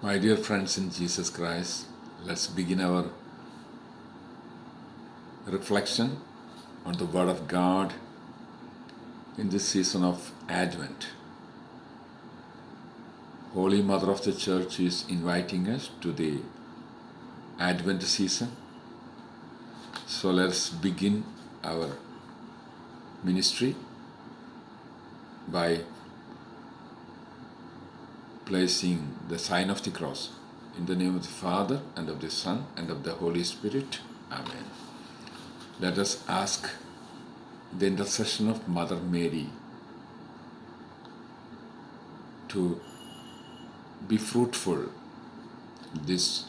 My dear friends in Jesus Christ, let's begin our reflection on the Word of God in this season of Advent. Holy Mother of the Church is inviting us to the Advent season. So let's begin our ministry by placing the sign of the cross. In the name of the Father, and of the Son, and of the Holy Spirit. Amen. Let us ask the intercession of Mother Mary to be fruitful this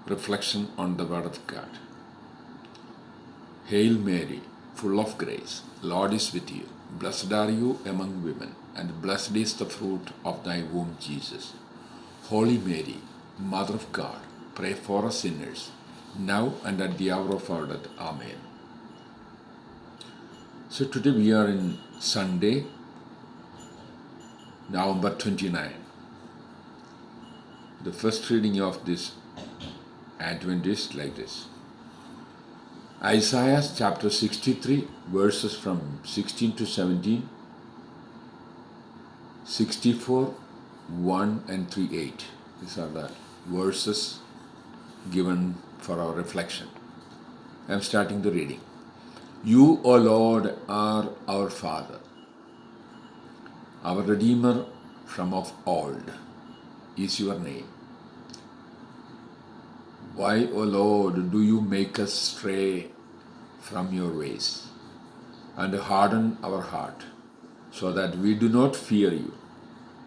reflection on the Word of God. Hail Mary, full of grace, Lord is with you. Blessed are you among women, and blessed is the fruit of thy womb, Jesus. Holy Mary, Mother of God, pray for us sinners, now and at the hour of our death. Amen. So today we are in Sunday, November 29. The first reading of this Advent is like this. Isaiah chapter 63, verses from 16 to 17, 64, 1 and 3, 8. These are the verses given for our reflection. I am starting the reading. You, O Lord, are our Father, our Redeemer from of old is your name. Why, O Lord, do you make us stray from your ways and harden our heart so that we do not fear you?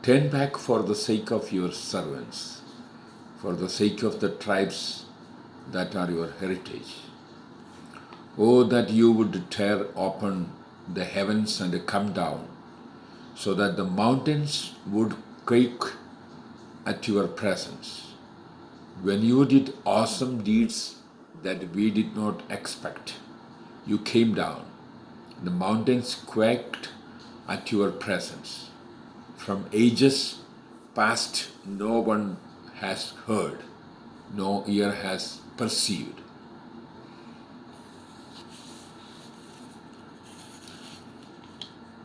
Turn back for the sake of your servants, for the sake of the tribes that are your heritage. Oh, that you would tear open the heavens and come down, so that the mountains would quake at your presence. When you did awesome deeds that we did not expect, you came down. The mountains quaked at your presence. From ages past, no one has heard, no ear has perceived.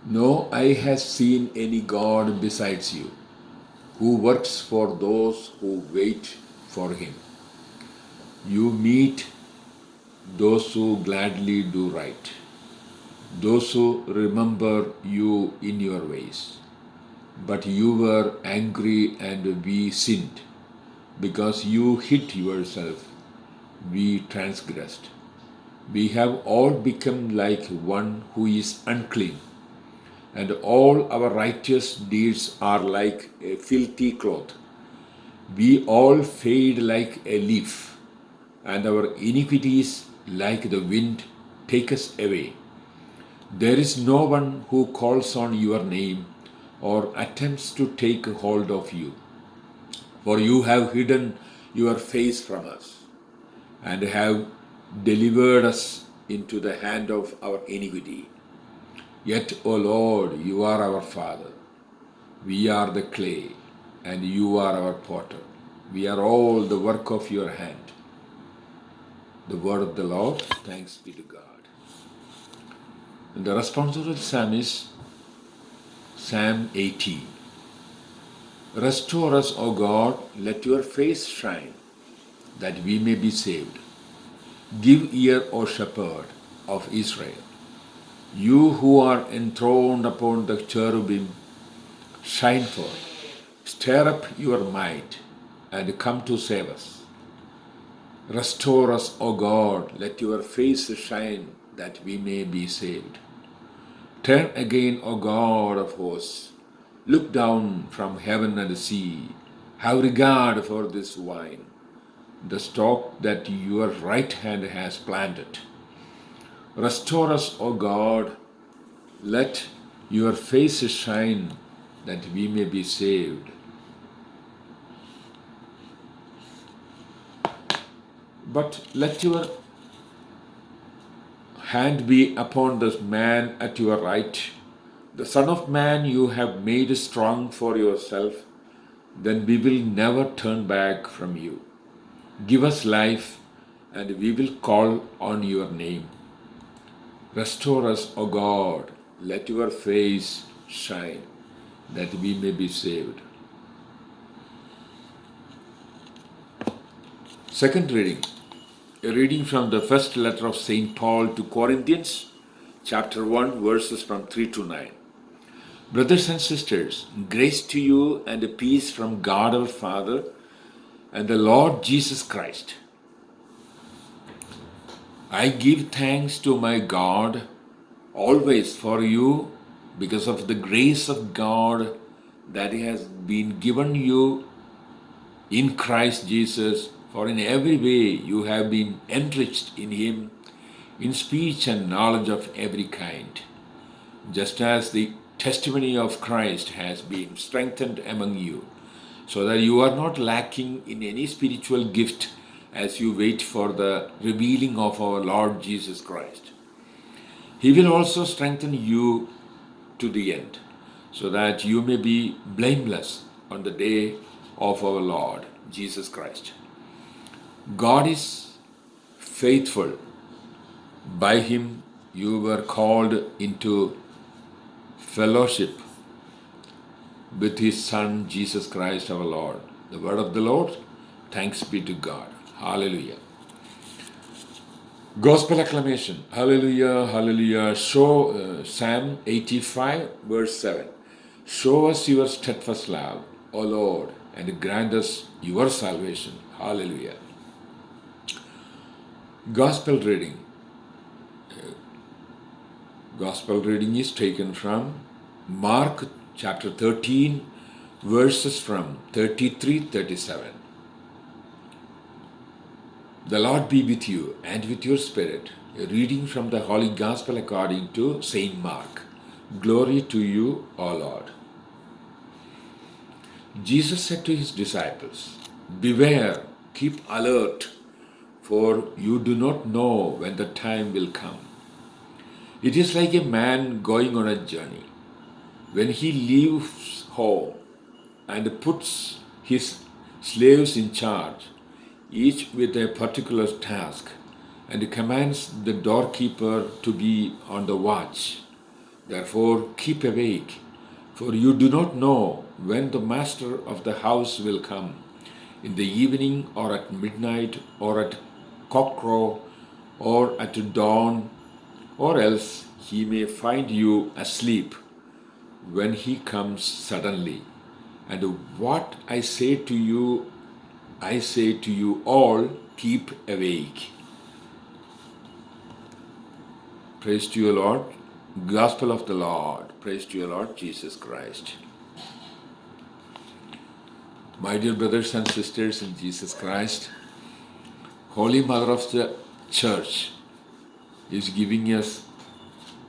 No eye has seen any God besides you, who works for those who wait for him. You meet those who gladly do right, those who remember you in your ways. But you were angry and we sinned. Because you hid yourself, we transgressed. We have all become like one who is unclean, and all our righteous deeds are like a filthy cloth. We all fade like a leaf, and our iniquities, like the wind, take us away. There is no one who calls on your name or attempts to take hold of you. For you have hidden your face from us and have delivered us into the hand of our iniquity. Yet, O Lord, you are our Father. We are the clay, and you are our potter. We are all the work of your hand. The word of the Lord, thanks be to God. And the responsible psalm is Psalm 18. Restore us, O God, let your face shine, that we may be saved. Give ear, O shepherd of Israel. You who are enthroned upon the cherubim, shine forth. Stir up your might and come to save us. Restore us, O God, let your face shine, that we may be saved. Turn again, O God of hosts. Look down from heaven and see. Have regard for this vine, the stalk that your right hand has planted. Restore us, O God. Let your face shine, that we may be saved. But let your hand be upon the man at your right, the Son of Man you have made strong for yourself. then we will never turn back from you. Give us life, and we will call on your name. Restore us, O God. Let your face shine, that we may be saved. Second reading. A reading from the first letter of St. Paul to Corinthians, chapter 1, verses from 3 to 9. Brothers and sisters, grace to you and peace from God our Father and the Lord Jesus Christ. I give thanks to my God always for you because of the grace of God that has been given you in Christ Jesus, for in every way you have been enriched in Him in speech and knowledge of every kind, just as the testimony of Christ has been strengthened among you, so that you are not lacking in any spiritual gift as you wait for the revealing of our Lord Jesus Christ. He will also strengthen you to the end, so that you may be blameless on the day of our Lord Jesus Christ. God is faithful. By Him you were called into fellowship with His Son Jesus Christ our Lord. The word of the Lord. Thanks be to God. Hallelujah. Gospel acclamation. Hallelujah, hallelujah. Psalm 85, verse 7. Show us your steadfast love, O Lord, and grant us your salvation. Hallelujah. Gospel reading. Gospel reading is taken from Mark chapter 13, verses from 33-37. The Lord be with you and with your spirit. A reading from the Holy Gospel according to Saint Mark. Glory to you, O Lord. Jesus said to His disciples, beware, keep alert, for you do not know when the time will come. It is like a man going on a journey. When he leaves home and puts his slaves in charge, each with a particular task, and commands the doorkeeper to be on the watch. Therefore, keep awake, for you do not know when the master of the house will come, in the evening or at midnight or at cockcrow or at dawn, or else he may find you asleep when he comes suddenly. And what I say to you all, keep awake. Praise to you, Lord. Gospel of the Lord. Praise to you, Lord Jesus Christ. My dear brothers and sisters in Jesus Christ, Holy Mother of the Church is giving us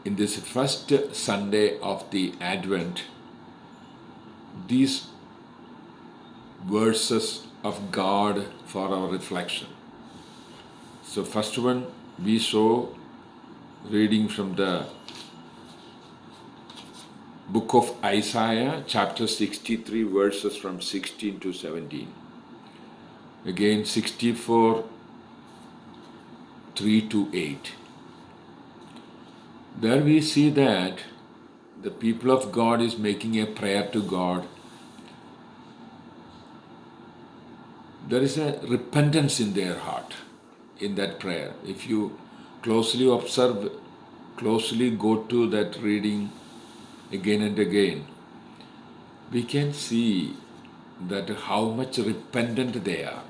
in this first Sunday of the Advent these verses of God for our reflection. So first one we saw reading from the book of Isaiah, chapter 63, verses from 16 to 17. Again 64, 3 to 8. There we see that the people of God is making a prayer to God. There is a repentance in their heart in that prayer. If you closely observe, closely go to that reading again and again, we can see that how much repentant they are.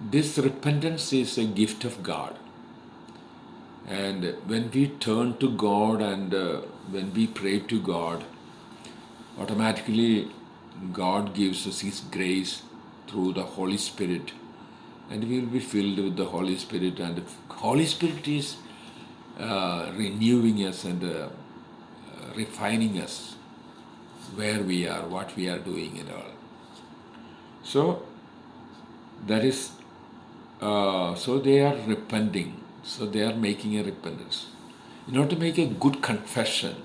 This repentance is a gift of God. And when we turn to God and when we pray to God, automatically God gives us His grace through the Holy Spirit, and we will be filled with the Holy Spirit, and the Holy Spirit is renewing us and refining us where we are, what we are doing and all. So that is so they are repenting. So they are making a repentance. In order to make a good confession,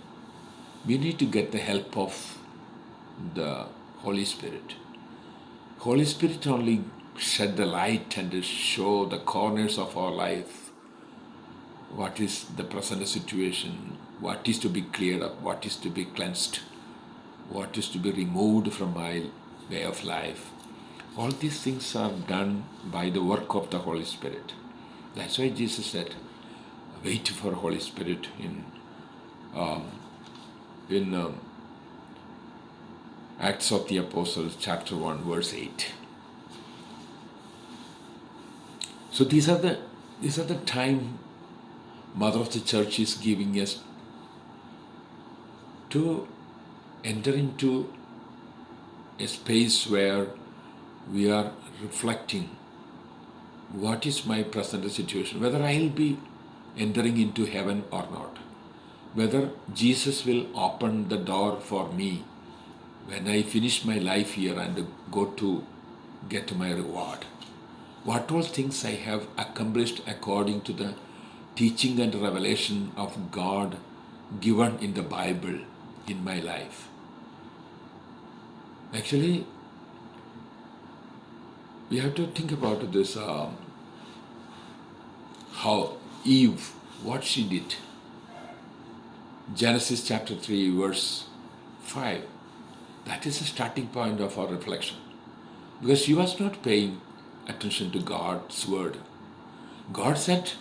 we need to get the help of the Holy Spirit. Holy Spirit only shed the light and show the corners of our life. What is the present situation? What is to be cleared up? What is to be cleansed? What is to be removed from my way of life? All these things are done by the work of the Holy Spirit. That's why Jesus said, wait for Holy Spirit in Acts of the Apostles, chapter 1, verse 8. So these are the time Mother of the Church is giving us to enter into a space where we are reflecting what is my present situation, whether I will be entering into heaven or not, whether Jesus will open the door for me when I finish my life here and go to get my reward. What all things I have accomplished according to the teaching and revelation of God given in the Bible in my life. Actually, we have to think about this, how Eve, what she did. Genesis chapter 3, verse 5. That is the starting point of our reflection. Because she was not paying attention to God's word. God said,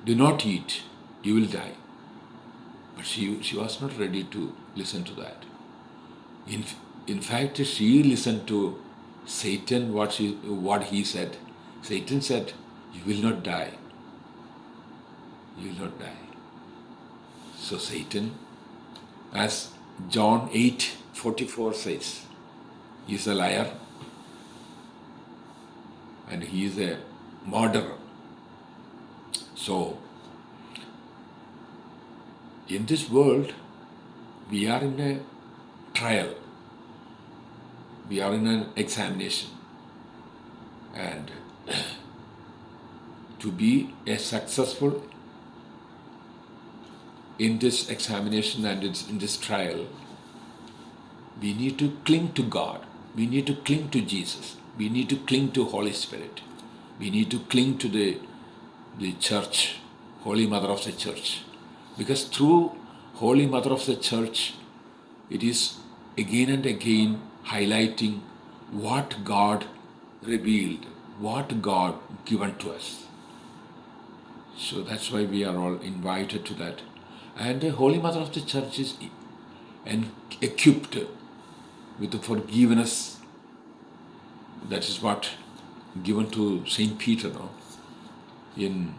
do not eat, you will die. But she was not ready to listen to that. In fact, she listened to Satan, what he said. Satan said, you will not die. You will not die. So Satan, as John 8:44 says, he is a liar and he is a murderer. So, in this world, we are in a trial. We are in an examination. And to be a successful in this examination and in this trial, we need to cling to God. We need to cling to Jesus. We need to cling to Holy Spirit. We need to cling to the Church, Holy Mother of the Church. Because through Holy Mother of the Church, it is again and again highlighting what God revealed, what God given to us. So that's why we are all invited to that. And the Holy Mother of the Church is equipped with the forgiveness. That is what given to Saint Peter, no? In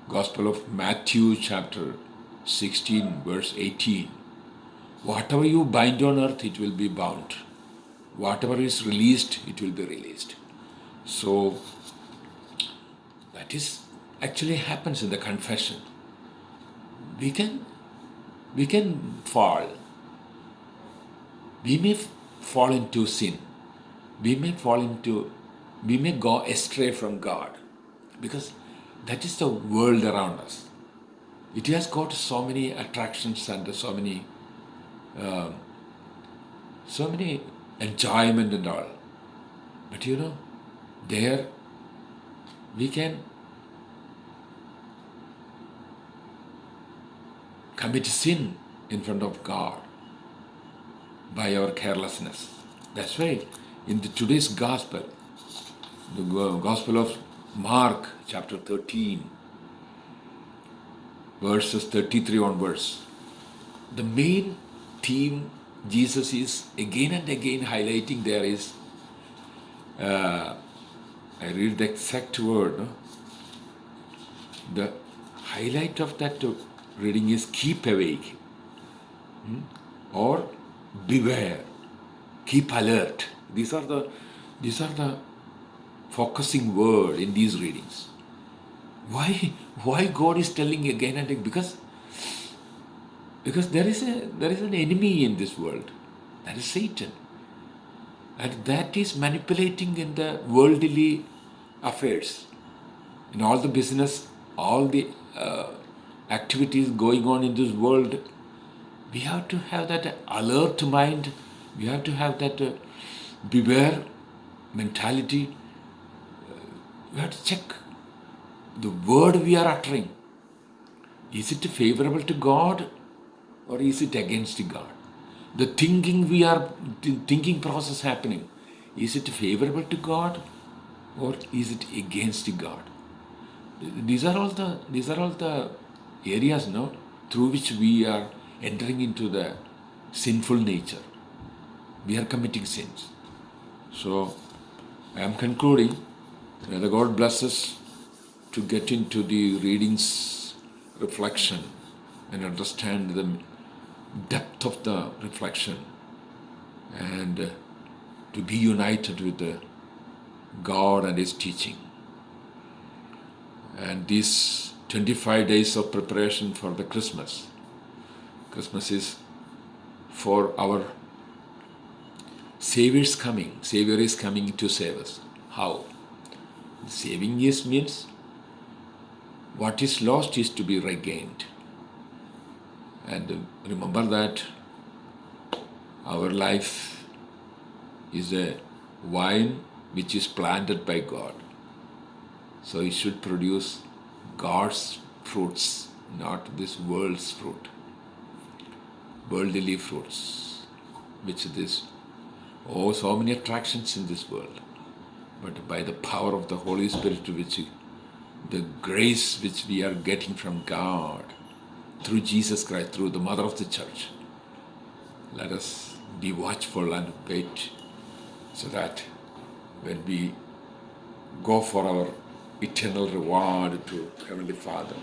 Gospel of Matthew chapter 16 verse 18. Whatever you bind on earth, it will be bound. Whatever is released, it will be released. So that is actually happens in the confession. We can fall. We may fall into sin. We may go astray from God, because that is the world around us. It has got so many attractions and so many enjoyment and all. But there we can commit sin in front of God by our carelessness. That's why in today's gospel, the Gospel of Mark chapter 13, verses 33 onwards, the main theme Jesus is again and again highlighting there is, I read the exact word, no? The highlight of that reading is keep awake, or beware, keep alert. These are the focusing word in these readings. Why God is telling again and again? Because there is an enemy in this world. That is Satan. And that is manipulating in the worldly affairs. In all the business, all the activities going on in this world, we have to have that alert mind We have to have that beware mentality. We have to check the word we are uttering. Is it favorable to God or is it against God? The thinking process happening, is it favorable to God or is it against God? These are all the areas, no, through which we are entering into the sinful nature. We are committing sins. So I am concluding. May the God bless us to get into the readings, reflection, and understand the depth of the reflection, and to be united with God and His teaching. And these 25 days of preparation for the Christmas. Christmas is for our Savior's coming. Savior is coming to save us. How? Saving is means what is lost is to be regained. And remember that our life is a vine which is planted by God. So it should produce God's fruits, not this world's fruit, worldly fruits, which is, so many attractions in this world. But by the power of the Holy Spirit, which the grace which we are getting from God through Jesus Christ, through the Mother of the Church, let us be watchful and wait, so that when we go for our eternal reward to Heavenly Father,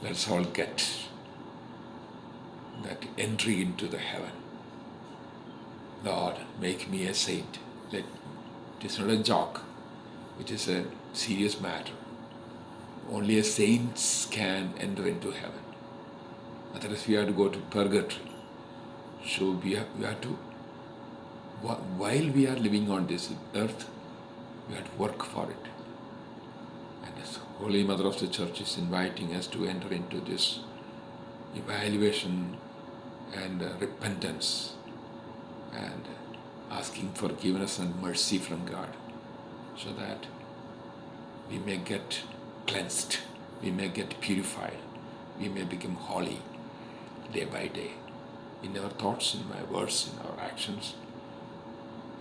let's all get that entry into the heaven. Lord, make me a saint. It is not a joke. It is a serious matter. Only a saint can enter into heaven. Otherwise, we have to go to purgatory. So we have to, while we are living on this earth, we have to work for it. And this Holy Mother of the Church is inviting us to enter into this evaluation and repentance, and asking forgiveness and mercy from God, so that we may get cleansed, we may get purified, we may become holy day by day, in our thoughts, in our words, in our actions,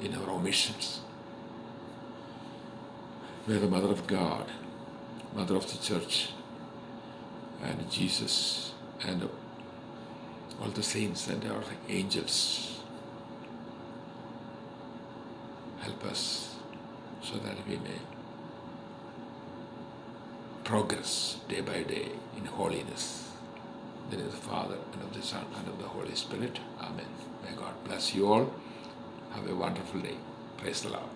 in our omissions. May the Mother of God, Mother of the Church, and Jesus, and all the saints and our angels help us, so that we may progress day by day in holiness. In the name of the Father, and of the Son, and of the Holy Spirit. Amen. May God bless you all. Have a wonderful day. Praise the Lord.